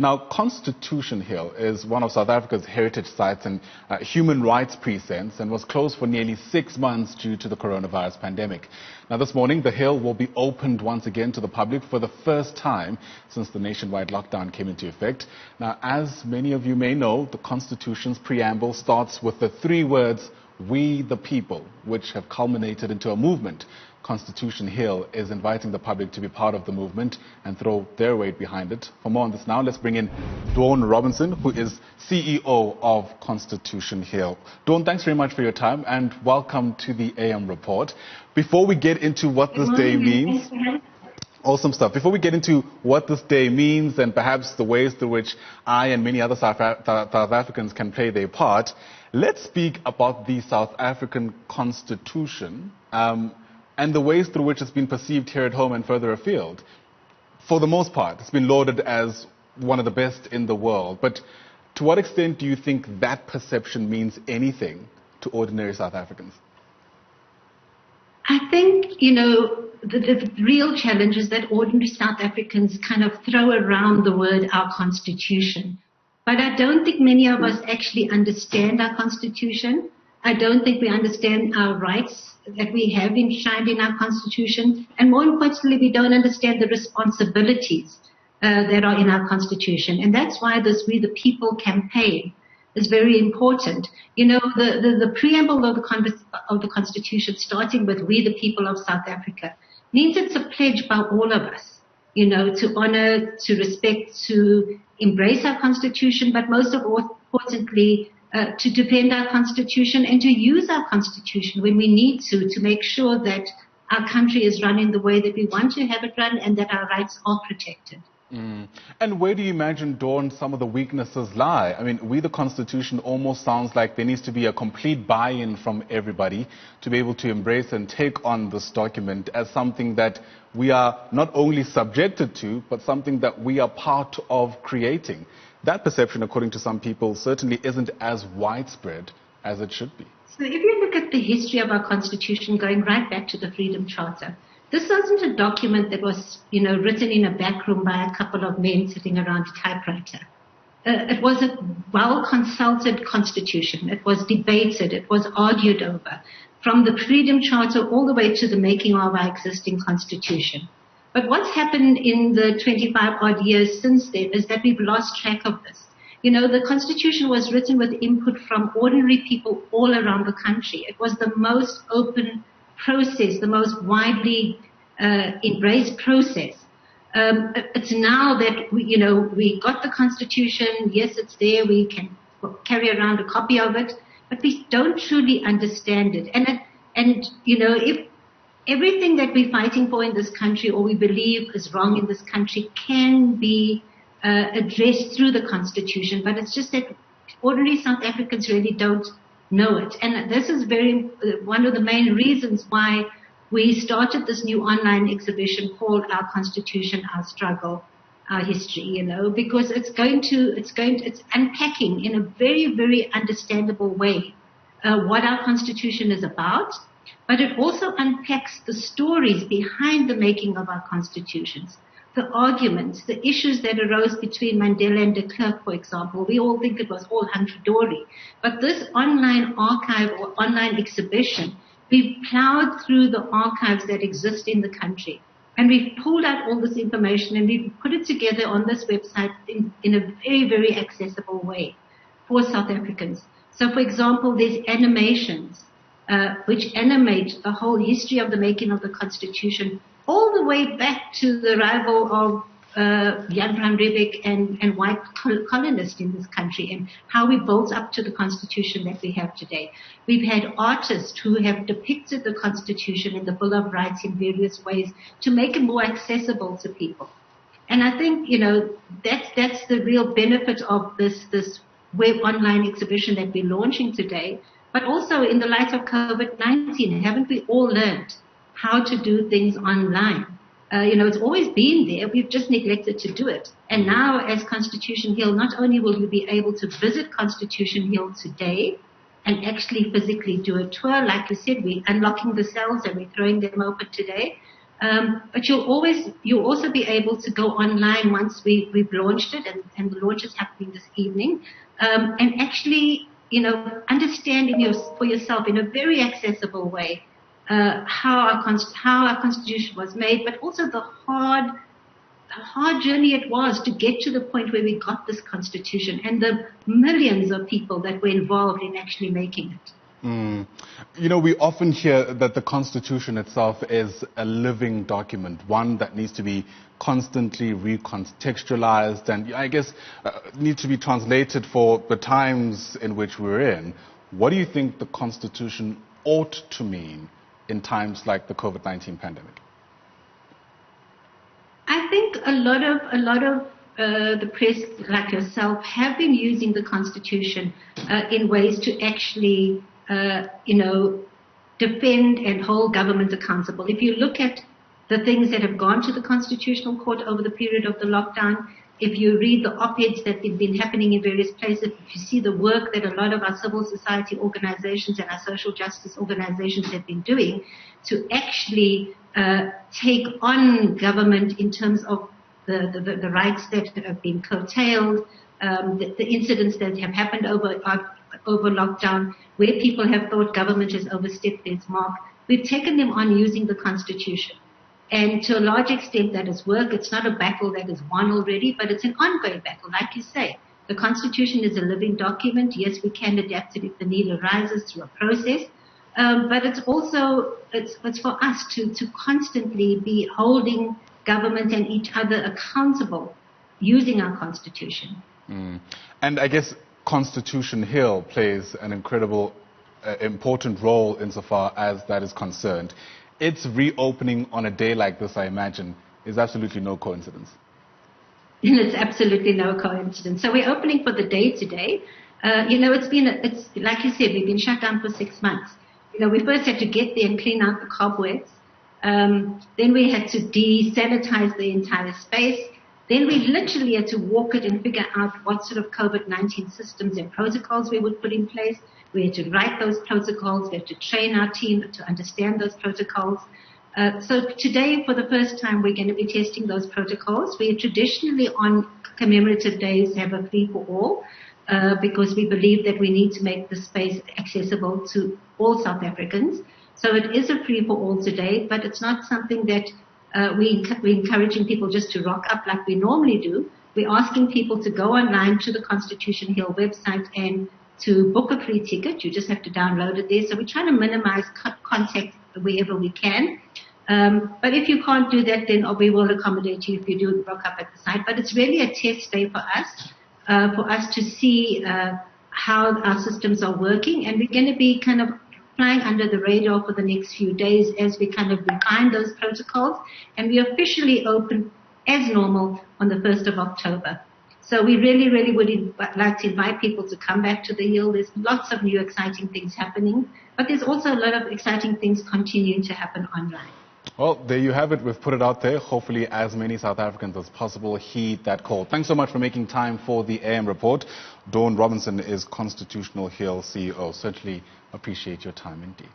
Now, Constitution Hill is one of South Africa's heritage sites and human rights precincts and was closed for nearly 6 months due to the coronavirus pandemic. Now, this morning, the hill will be opened once again to the public for the first time since the nationwide lockdown came into effect. Now, as many of you may know, the Constitution's preamble starts with the 3 words, "We the people," which have culminated into a movement. Constitution Hill is inviting the public to be part of the movement and throw their weight behind it. For more on this now, let's bring in Dawn Robertson, who is CEO of Constitution Hill. Dawn, thanks very much for your time and welcome to the AM Report. Before we get into what this day means, awesome stuff. Before we get into what this day means and perhaps the ways through which I and many other South Africans can play their part, let's speak about the South African Constitution and the ways through which it's been perceived here at home and further afield. For the most part, it's been lauded as one of the best in the world. But to what extent do you think that perception means anything to ordinary South Africans? I think, the real challenge is that ordinary South Africans kind of throw around the word our constitution. But I don't think many of us actually understand our constitution. I don't think we understand our rights that we have enshrined in our constitution. And more importantly, we don't understand the responsibilities that are in our constitution. And that's why this We the People campaign is very important. The preamble of the Constitution, starting with We the People of South Africa, means it's a pledge by all of us, to honor, to respect, to embrace our Constitution, but most importantly, to defend our Constitution and to use our Constitution when we need to make sure that our country is run in the way that we want to have it run and that our rights are protected. And where do you imagine, Dawn, some of the weaknesses lie? I mean, We the Constitution almost sounds like there needs to be a complete buy-in from everybody to be able to embrace and take on this document as something that we are not only subjected to, but something that we are part of creating. That perception, according to some people, certainly isn't as widespread as it should be. So if you look at the history of our Constitution, going right back to the Freedom Charter, this wasn't a document that was, written in a back room by a couple of men sitting around a typewriter. It was a well-consulted Constitution. It was debated. It was argued over, from the Freedom Charter all the way to the making of our existing Constitution. But what's happened in the 25-odd years since then is that we've lost track of this. The Constitution was written with input from ordinary people all around the country. It was the most open process, the most widely embraced process. It's now that we got the Constitution. Yes, it's there. We can carry around a copy of it, but we don't truly understand it. And if everything that we're fighting for in this country or we believe is wrong in this country can be addressed through the Constitution, but it's just that ordinary South Africans really don't know it. And this is one of the main reasons why we started this new online exhibition called Our Constitution, Our Struggle, Our History, because it's unpacking in a very, very understandable way what our Constitution is about. But it also unpacks the stories behind the making of our constitutions, the arguments, the issues that arose between Mandela and de Klerk, for example. We all think it was all hunky-dory. But this online archive or online exhibition, we've plowed through the archives that exist in the country. And we've pulled out all this information and we've put it together on this website in a very, very accessible way for South Africans. So, for example, there's animations which animate the whole history of the making of the Constitution, all the way back to the arrival of Jan van Riebeeck and white colonists in this country and how we built up to the Constitution that we have today. We've had artists who have depicted the Constitution and the Bill of Rights in various ways to make it more accessible to people. And I think, that's the real benefit of this web online exhibition that we're launching today. But also in the light of COVID-19, haven't we all learned how to do things online? It's always been there. We've just neglected to do it. And now as Constitution Hill, not only will you be able to visit Constitution Hill today and actually physically do a tour, like you said, we're unlocking the cells and we're throwing them open today, But you'll also be able to go online once we've launched it, and the launch is happening this evening, and actually, understand for yourself in a very accessible way how our constitution was made, but also the hard journey it was to get to the point where we got this constitution, and the millions of people that were involved in actually making it. We often hear that the Constitution itself is a living document, one that needs to be constantly recontextualized and I guess needs to be translated for the times in which we're in. What do you think the Constitution ought to mean in times like the COVID-19 pandemic? I think a lot of the press, like yourself, have been using the Constitution in ways to actually defend and hold government accountable. If you look at the things that have gone to the Constitutional Court over the period of the lockdown, if you read the op-eds that have been happening in various places, if you see the work that a lot of our civil society organizations and our social justice organizations have been doing to actually take on government in terms of the rights that have been curtailed, the incidents that have happened over lockdown, where people have thought government has overstepped its mark. We've taken them on using the Constitution. And to a large extent that has worked. It's not a battle that is won already, but it's an ongoing battle. Like you say, the Constitution is a living document. Yes, we can adapt it if the need arises through a process. But it's also, it's for us to constantly be holding government and each other accountable using our Constitution. And I guess Constitution Hill plays an incredible, important role insofar as that is concerned. Its reopening on a day like this, I imagine, is absolutely no coincidence. It's absolutely no coincidence. So we're opening for the day today. It's like you said, we've been shut down for 6 months. We first had to get there and clean out the cobwebs. Then we had to desanitize the entire space. Then we literally had to walk it and figure out what sort of COVID-19 systems and protocols we would put in place. We had to write those protocols. We had to train our team to understand those protocols. So today, for the first time, we're going to be testing those protocols. We traditionally, on commemorative days, have a free-for-all because we believe that we need to make the space accessible to all South Africans. So it is a free-for-all today, but it's not something that we're encouraging people just to rock up like we normally do. We're asking people to go online to the Constitution Hill website and to book a free ticket. You just have to download it there. So we're trying to minimize contact wherever we can. But if you can't do that, then we will accommodate you if you do rock up at the site. But it's really a test day for us to see how our systems are working. And we're going to be kind of flying under the radar for the next few days as we kind of refine those protocols. And we officially open as normal on the 1st of October. So we really, really would like to invite people to come back to the Hill. There's lots of new exciting things happening, but there's also a lot of exciting things continuing to happen online. Well, there you have it. We've put it out there. Hopefully as many South Africans as possible heed that call. Thanks so much for making time for the AM report. Dawn Robertson is Constitutional Hill CEO. Certainly appreciate your time indeed.